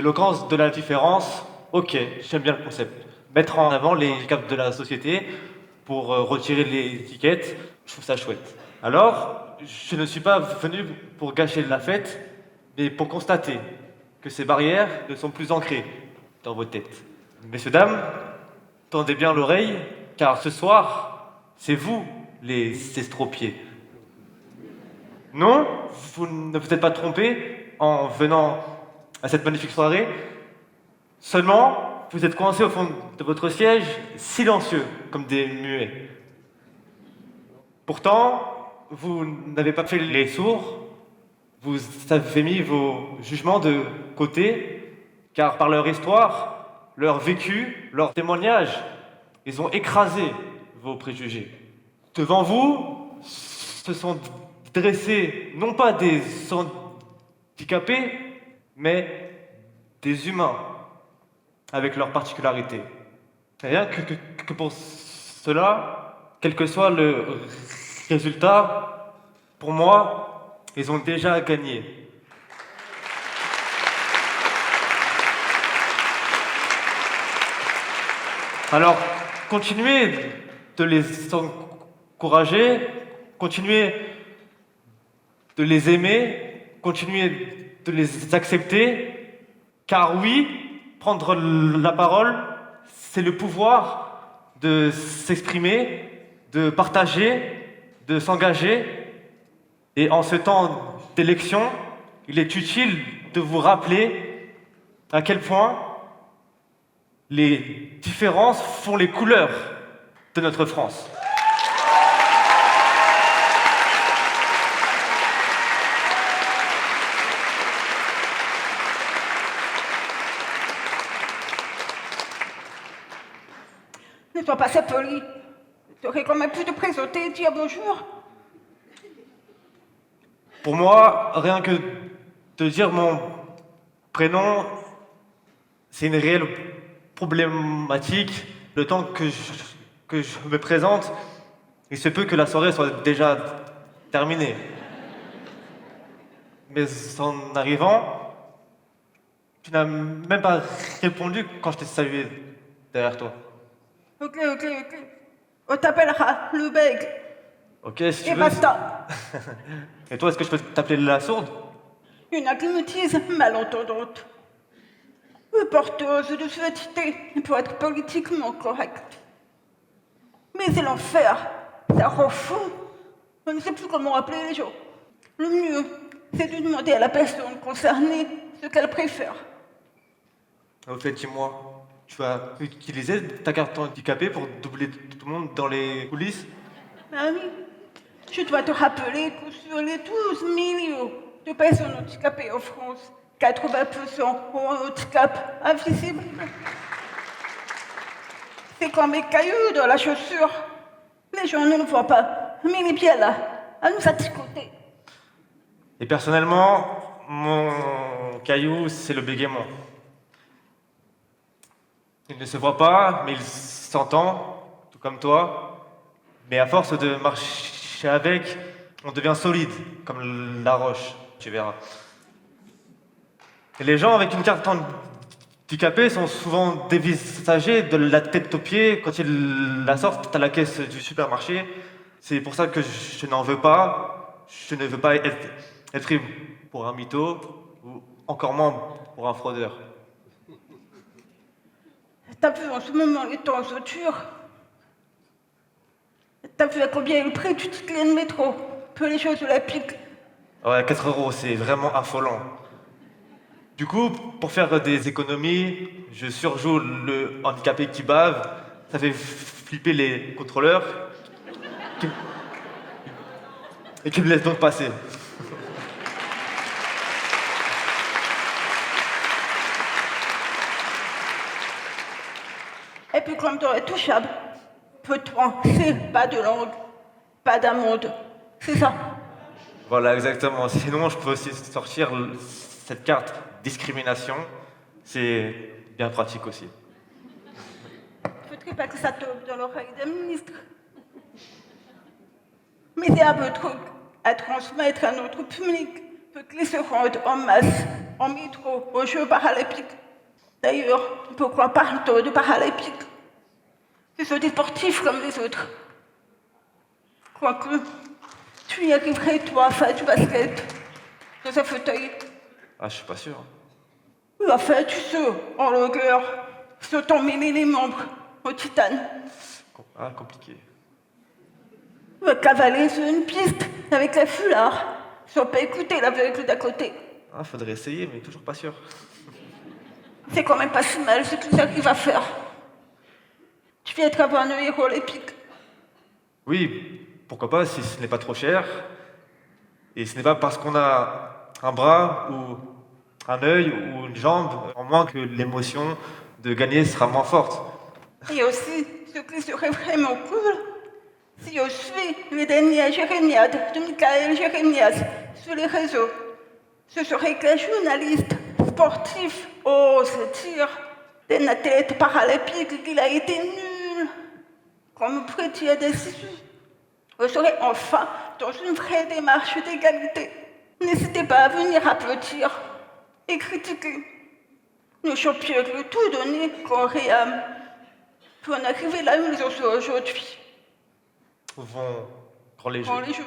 L'éloquence de la différence, ok, j'aime bien le concept. Mettre en avant les handicaps de la société pour retirer les étiquettes, je trouve ça chouette. Alors, je ne suis pas venu pour gâcher la fête, mais pour constater que ces barrières ne sont plus ancrées dans vos têtes. Messieurs, dames, tendez bien l'oreille, car ce soir, c'est vous les estropiés. Non, vous ne vous êtes pas trompé en venant à cette magnifique soirée. Seulement, vous êtes coincés au fond de votre siège, silencieux, comme des muets. Pourtant, vous n'avez pas fait les sourds, vous avez mis vos jugements de côté, car par leur histoire, leur vécu, leur témoignage, ils ont écrasé vos préjugés. Devant vous, se sont dressés non pas des handicapés, mais des humains avec leurs particularités. Rien que pour cela, quel que soit le résultat, pour moi, ils ont déjà gagné. Alors, continuez de les encourager, continuez de les aimer, continuez de les accepter, car oui, prendre la parole, c'est le pouvoir de s'exprimer, de partager, de s'engager. Et en ce temps d'élection, il est utile de vous rappeler à quel point les différences font les couleurs de notre France. Ne sois pas si poli. Tu aurais quand même pu te présenter et dire bonjour. Pour moi, rien que de dire mon prénom, c'est une réelle problématique. Le temps que je me présente, il se peut que la soirée soit déjà terminée. Mais en arrivant, tu n'as même pas répondu quand je t'ai salué derrière toi. Ok. On t'appellera le bègue. Ok, si tu Et veux. basta. Et toi, est-ce que je peux t'appeler la sourde? Une acclimatise malentendante. Porteuse de fluidité pour être politiquement correcte. Mais c'est l'enfer. Ça rend fou. On ne sait plus comment appeler les gens. Le mieux, c'est de demander à la personne concernée ce qu'elle préfère. Au fait, dis-moi, tu as utilisé ta carte handicapée pour doubler tout le monde dans les coulisses? Ah oui, je dois te rappeler que sur les 12 millions de personnes handicapées en France, 80% ont un handicap invisible. C'est comme les cailloux dans la chaussure. Les gens ne le voient pas, mais il est bien là, à nous atticoter. Et personnellement, mon caillou, c'est le bégaiement. Il ne se voit pas, mais il s'entend, tout comme toi. Mais à force de marcher avec, on devient solide, comme la roche, tu verras. Et les gens avec une carte handicapée sont souvent dévisagés de la tête aux pieds quand ils la sortent à la caisse du supermarché. C'est pour ça que je n'en veux pas. Je ne veux pas être pris pour un mytho, ou encore moins pour un fraudeur. T'as vu en ce moment les temps sont durs. T'as vu à combien est le prix du ticket de métro pour les Jeux Olympiques. Ouais, 4 euros, c'est vraiment affolant. Du coup, pour faire des économies, je surjoue le handicapé qui bave. Ça fait flipper les contrôleurs. qui- Et qui me laissent donc passer. Et puis comme dans Intouchable, peu de pensée, pas de langue, pas d'amende. C'est ça. Voilà, exactement. Sinon, je peux aussi sortir cette carte discrimination. C'est bien pratique aussi. Faudrait pas que ça tombe dans l'oreille des ministres. Mais c'est un peu truc à transmettre à notre public pour qu'ils se rendent en masse en métro aux Jeux paralympiques. D'ailleurs, pourquoi parle-t-on de paralympiques? Ce sont des sportifs comme les autres. Quoique, tu y arriverais, toi, à faire du basket dans un fauteuil. Ah, je suis pas sûr. Enfin, tu sais, en longueur, se t'en mêler les membres au titane. Ah, compliqué. Cavaler sur une piste avec la foulard, sans pas écouter l'aveugle d'à côté. Ah, faudrait essayer, mais toujours pas sûr. C'est quand même pas si mal ce qu'ils arrivent à faire. Tu viens être un héros olympique. Oui, pourquoi pas si ce n'est pas trop cher. Et ce n'est pas parce qu'on a un bras ou un œil ou une jambe en moins que l'émotion de gagner sera moins forte. Et aussi, ce qui serait vraiment cool, si on suit les dernières jérémiades de Michael Jérémias sur les réseaux, ce serait qu'un journaliste sportif ose dire d'un athlète paralympique qu'il a été nul, comme prétient déçu. On serait enfin dans une vraie démarche d'égalité. N'hésitez pas à venir applaudir et critiquer. Nos champions ont tout donné corps et âme pour en arriver là où ils en sont aujourd'hui. Vont quand les jeux. Dans les jeux.